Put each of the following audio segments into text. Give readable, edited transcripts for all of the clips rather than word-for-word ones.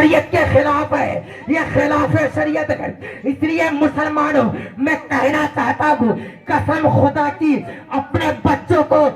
شریعت کے خلاف ہے، یہ خلاف شریعت ہے۔ اس لیے مسلمانوں میں کہنا چاہتا ہوں، قسم خدا کی اپنے بچوں کو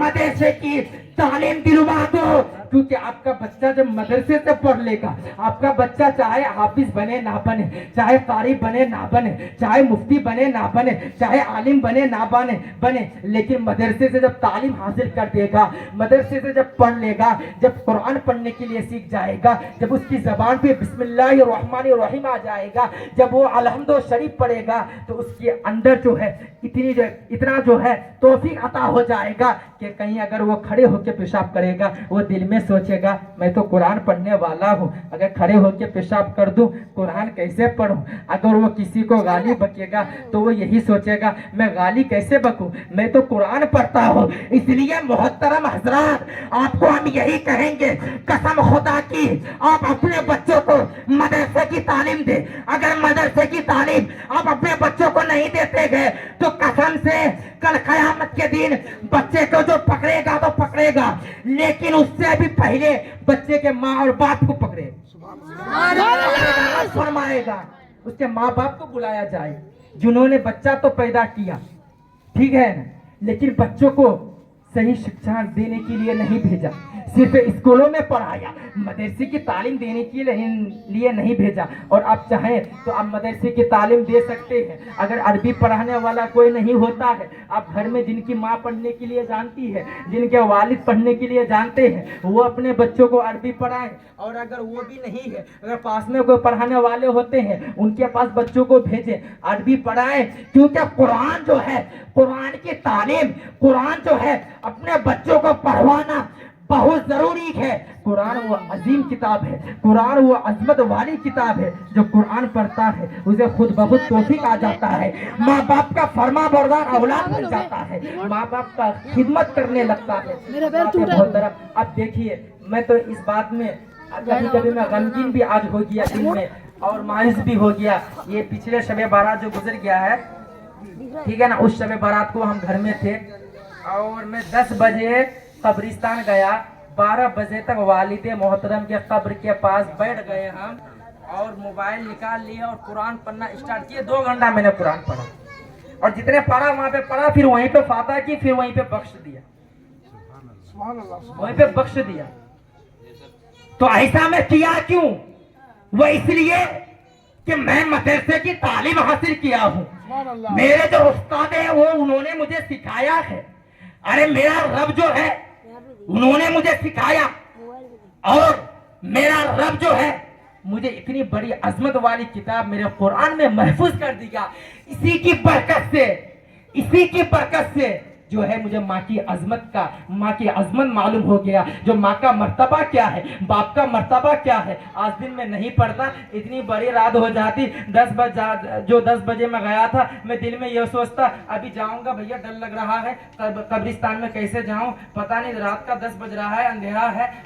مدرسے کی تعلیم دلوا دو، کیونکہ آپ کا بچہ جب مدرسے سے پڑھ لے گا، آپ کا بچہ چاہے حافظ بنے نہ بنے، چاہے قاری بنے نہ بنے، چاہے مفتی بنے نہ بنے، چاہے عالم بنے نہ بنے، لیکن مدرسے سے جب تعلیم حاصل کر دے گا، مدرسے سے جب پڑھ لے گا، جب قرآن پڑھنے کے لیے سیکھ جائے گا، جب اس کی زبان پہ بسم اللہ الرحمن الرحیم آ جائے گا، جب وہ الحمد شریف پڑھے گا، تو اس کے اندر جو ہے اتنا جو ہے توفیق عطا ہو جائے گا کہ کہیں اگر وہ کھڑے ہو کے پیشاب کرے گا، وہ دل میں سوچے گا میں تو قرآن پڑھنے والا ہوں، اگر کھڑے ہو کے پیشاب کر دوں قرآن کیسے پڑھوں؟ اگر وہ کسی کو گالی بکے گا تو وہ یہی سوچے گا میں گالی کیسے بکوں، میں تو قرآن پڑھتا ہوں۔ اس لیے محترم حضرات، آپ کو ہم یہی کہیں گے، قسم خدا کی آپ اپنے بچوں کو مدرسے کی تعلیم دیں۔ اگر مدرسے کی تعلیم آپ اپنے بچوں کو نہیں دیتے گئے تو قسم سے کل قیامت کے دن بچے کو جو پکڑے گا تو پکڑے گا، لیکن اس سے بھی پہلے بچے کے ماں اور باپ کو پکڑے فرمائے گا، اس کے ماں باپ کو بلایا جائے جنہوں نے بچہ تو پیدا کیا، ٹھیک ہے، لیکن بچوں کو صحیح شکشا دینے کے لیے نہیں بھیجا، صرف اسکولوں میں پڑھایا، مدرسے کی تعلیم دینے کے لیے نہیں بھیجا۔ اور آپ چاہیں تو آپ مدرسے کی تعلیم دے سکتے ہیں، اگر عربی پڑھانے والا کوئی نہیں ہوتا ہے، آپ گھر میں جن کی ماں پڑھنے کے لیے جانتی ہے، جن کے والد پڑھنے کے لیے جانتے ہیں، وہ اپنے بچوں کو عربی پڑھائیں۔ اور اگر وہ بھی نہیں ہے، اگر پاس میں کوئی پڑھانے والے ہوتے ہیں ان کے پاس بچوں کو بھیجیں، عربی پڑھائیں، کیونکہ قرآن جو ہے، قرآن کی تعلیم، قرآن جو ہے اپنے بچوں کو پڑھوانا بہت ضروری ہے۔ قرآن وہ عظیم کتاب ہے، قرآن وہ عظمت والی کتاب ہے، جو قرآن پڑھتا ہے اسے خود بخود توفیق آ جاتا ہے، ماں باپ کا فرما بردار اولاد بن جاتا ہے، ماں باپ کا خدمت کرنے لگتا ہے۔ محترم اب دیکھیے، میں تو اس بات میں کبھی کبھی میں غمگین بھی آج ہو گیا دل میں، اور مایوس بھی ہو گیا۔ یہ پچھلے شب بارات جو گزر گیا ہے، ٹھیک ہے نا، اس شب بارات کو ہم گھر میں تھے اور میں 10 بجے قبرستان گیا، 12 بجے تک والد محترم کے قبر کے پاس بیٹھ گئے ہم، اور موبائل نکال لیا اور قرآن پڑھنا اسٹارٹ کیا۔ 2 گھنٹہ میں نے قرآن پڑھا، اور جتنے پڑھا وہاں پہ پڑھا، پھر وہیں پہ فاتحہ کی، پھر وہیں پہ بخش دیا، وہیں پہ بخش دیا۔ تو ایسا میں کیا کیوں؟ وہ اس لیے کہ میں مدرسے کی تعلیم حاصل کیا ہوں، میرے جو استاد ہیں وہ انہوں نے مجھے سکھایا ہے، ارے میرا رب جو ہے انہوں نے مجھے سکھایا، اور میرا رب جو ہے مجھے اتنی بڑی عظمت والی کتاب میرے قرآن میں محفوظ کر دیا۔ اسی کی برکت سے جو ہے مجھے ماں کی عظمت معلوم ہو گیا، جو ماں کا مرتبہ کیا ہے، باپ کا مرتبہ کیا ہے۔ آج دن میں نہیں پڑھتا، اتنی بڑی رات ہو جاتی، 10 بجے میں گیا تھا، میں دل میں یہ سوچتا ابھی جاؤں گا بھیا، ڈر لگ رہا ہے قبرستان میں کیسے جاؤں، پتہ نہیں رات کا 10 بج رہا ہے،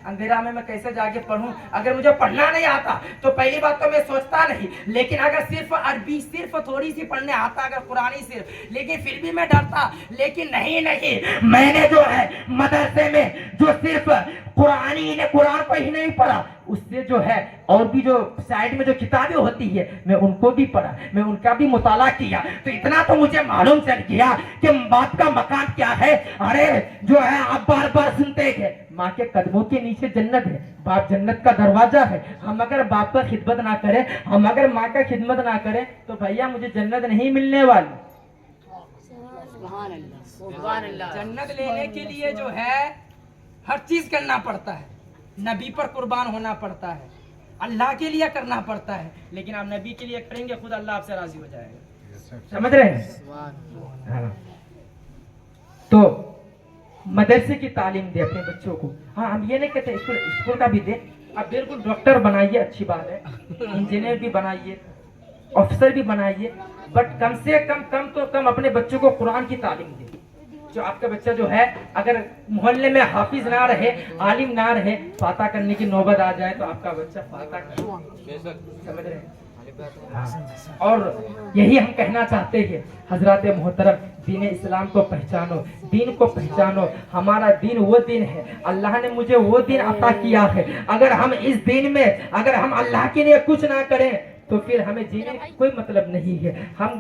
اندھیرا میں کیسے جا کے پڑھوں۔ اگر مجھے پڑھنا نہیں آتا تو پہلی بات تو میں سوچتا نہیں، لیکن اگر صرف عربی صرف تھوڑی سی پڑھنے آتا، اگر قرآنی صرف، لیکن پھر بھی میں ڈرتا۔ لیکن نہیں، میں نے جو ہے مدرسے میں جو صرف قرآن کو ہی نہیں پڑھا، اس سے جو ہے اور بھی جو سائڈ میں جو کتابیں ہوتی ہے میں ان کو بھی پڑھا، میں ان کا بھی مطالعہ کیا، تو اتنا تو مجھے معلوم چل گیا کہ باپ کا مقام کیا ہے۔ ارے جو ہے آپ بار بار سنتے ہیں ماں کے قدموں کے نیچے جنت ہے، باپ جنت کا دروازہ ہے، ہم اگر باپ کا خدمت نہ کریں، ہم اگر ماں کا خدمت نہ کریں تو بھیا مجھے جنت نہیں ملنے والی۔ جنت لینے کے لیے جو ہے ہر چیز کرنا پڑتا ہے، نبی پر قربان ہونا پڑتا ہے، اللہ کے لیے کرنا پڑتا ہے، لیکن آپ نبی کے لیے کریں گے خود اللہ آپ سے راضی ہو جائے گا۔ سمجھ رہے ہیں؟ تو مدرسے کی تعلیم دے اپنے بچوں کو۔ ہاں، ہم یہ نہیں کہتے اسکول کا بھی دے، آپ بالکل ڈاکٹر بنائیے، اچھی بات ہے، انجینئر بھی بنائیے، افسر بھی بنائیے، بٹ کم سے کم اپنے بچوں کو قرآن کی تعلیم دے۔ جو آپ کا بچہ جو ہے اگر محلے میں حافظ نہ رہے، عالم نہ رہے، فاتحہ کرنے کی نوبت آ جائے تو آپ کا بچہ فاتحہ کرے، سمجھ رہے ہیں؟ اور یہی ہم کہنا چاہتے ہیں حضرات محترم دین اسلام کو پہچانو, دین کو پہچانو. ہمارا دین وہ دین ہے, اللہ نے مجھے وہ دین عطا کیا ہے. اگر ہم اس دین میں اگر ہم اللہ کے لیے کچھ نہ کریں تو پھر ہمیں جینے کا کوئی مطلب نہیں ہے. ہم